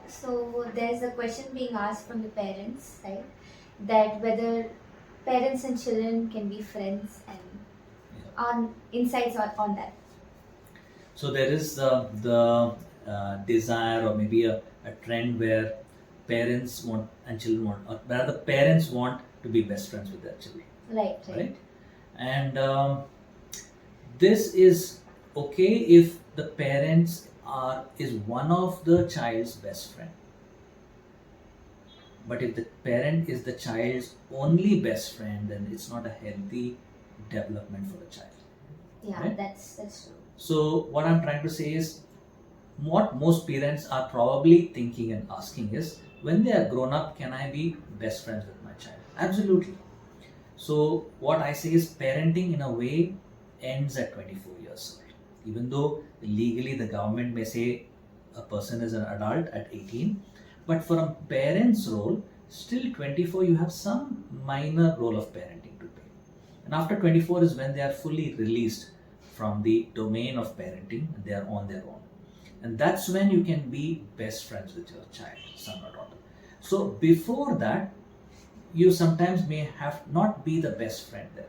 So there's a question being asked from the parents, right? That whether parents and children can be friends, and on insights on that. So there is the desire, or maybe a trend where parents want and children want, or rather parents want to be best friends with their children, Right, right? And this is okay if the parents is one of the child's best friend. But if the parent is the child's only best friend, then it's not a healthy development for the child. Yeah, right? that's true. So what I'm trying to say is, what most parents are probably thinking and asking is, when they are grown up, can I be best friends with my child? Absolutely. So what I say is, parenting in a way ends at 24 years old. Even though legally the government may say a person is an adult at 18, but for a parent's role, still 24 you have some minor role of parenting to play. And after 24 is when they are fully released from the domain of parenting and they are on their own. And that's when you can be best friends with your child, son or daughter. So before that, you sometimes may have not be the best friend there,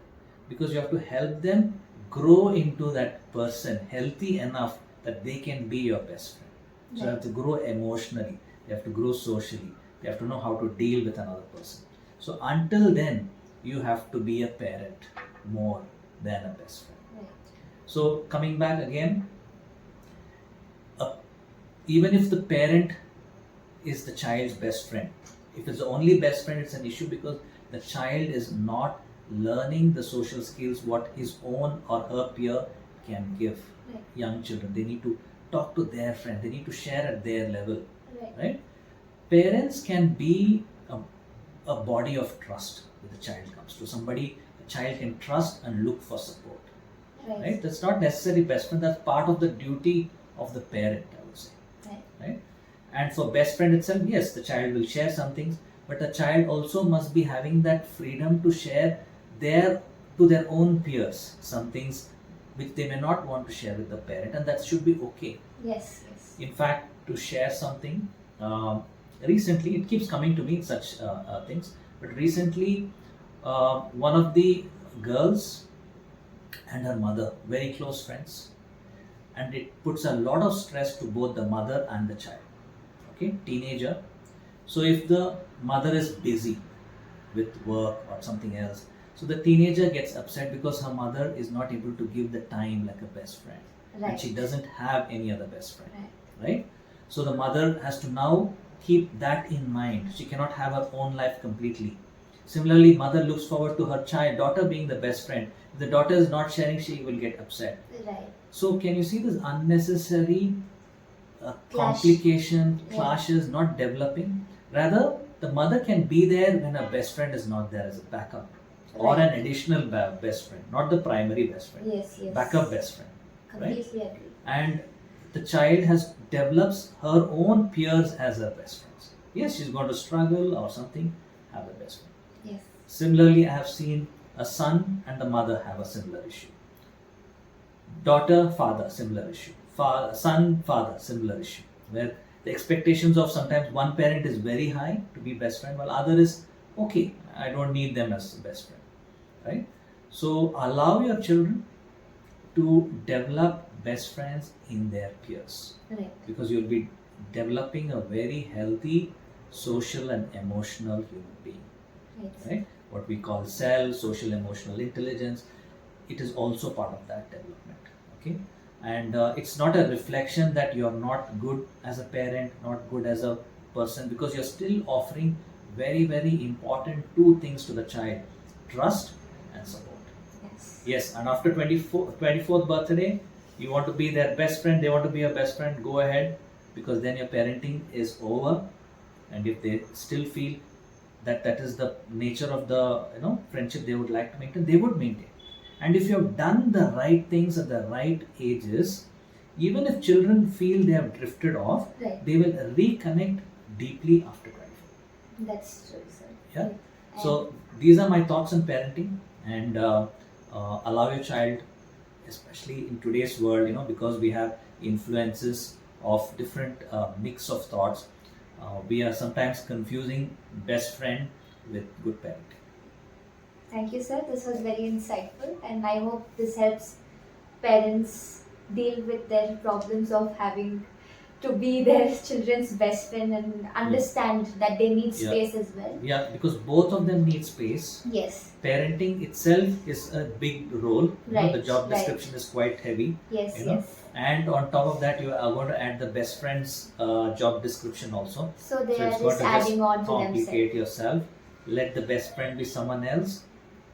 because you have to help them grow into that person healthy enough that they can be your best friend. So you have to grow emotionally, you have to grow socially, you have to know how to deal with another person. So until then, you have to be a parent more than a best friend. Right. So coming back again, even if the parent is the child's best friend, if it's the only best friend, it's an issue, because the child is not learning the social skills what his own or her peer can give. Right. Young children, they need to talk to their friend, they need to share at their level. Right? Parents can be a body of trust when the child comes to somebody. The child can trust and look for support. Right? That's not necessarily best friend, that's part of the duty of the parent, I would say. Right? And for best friend itself, yes, the child will share some things, but the child also must be having that freedom to share to their own peers some things which they may not want to share with the parent, and that should be okay. Yes. In fact, to share something, recently, it keeps coming to me such things, but recently one of the girls and her mother, very close friends, and it puts a lot of stress to both the mother and the child. Okay, teenager. So if the mother is busy with work or something else, so the teenager gets upset because her mother is not able to give the time like a best friend. Right. And she doesn't have any other best friend. Right? So the mother has to now keep that in mind. She cannot have her own life completely. Similarly, mother looks forward to her daughter being the best friend. If the daughter is not sharing, she will get upset. Right. So can you see this unnecessary complication, clashes not developing? Rather, the mother can be there when her best friend is not there as a backup, or an additional best friend, not the primary best friend. Yes. Backup best friend. Completely agree. And the child develops her own peers as her best friends. Yes, she's going to struggle or something, have a best friend. Yes. Similarly, I have seen a son and the mother have a similar issue. Daughter, father, similar issue. Son, father, similar issue. Where the expectations of sometimes one parent is very high to be best friend, while other is okay, I don't need them as best friend. Right? So allow your children to develop best friends in their peers. Right. Because you'll be developing a very healthy social and emotional human being. Right? What we call social emotional intelligence, it is also part of that development. Okay, and it's not a reflection that you're not good as a parent, not good as a person, because you're still offering very, very important two things to the child: trust and support. Yes, and after 24th birthday, you want to be their best friend, they want to be your best friend, go ahead, because then your parenting is over. And if they still feel that is the nature of the friendship they would like to maintain, they would maintain. And if you have done the right things at the right ages, even if children feel they have drifted off, they will reconnect deeply after 24. That's true, sir. Yeah. So these are my thoughts on parenting, and allow your child, especially in today's world, because we have influences of different mix of thoughts. We are sometimes confusing best friend with good parenting. Thank you, sir. This was very insightful, and I hope this helps parents deal with their problems of having to be their children's best friend and understand that they need Yeah. space as well. Yeah, because both of them need space. Yes. Parenting itself is a big role. Right. The job right. description is quite heavy. Yes. you know. Yes. And on top of that, you are going to add the best friend's job description also. So they So are it's going just to adding on to complicate themselves. yourself. Let the best friend be someone else.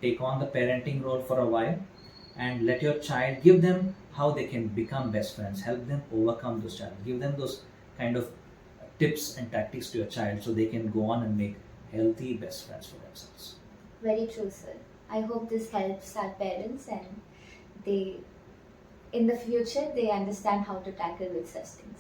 Take on the parenting role for a while, and let your child, give them how they can become best friends. Help them overcome those challenges. Give them those kind of tips and tactics to your child so they can go on and make healthy best friends for themselves. Very true, sir. I hope this helps our parents and they, in the future, they understand how to tackle with such things.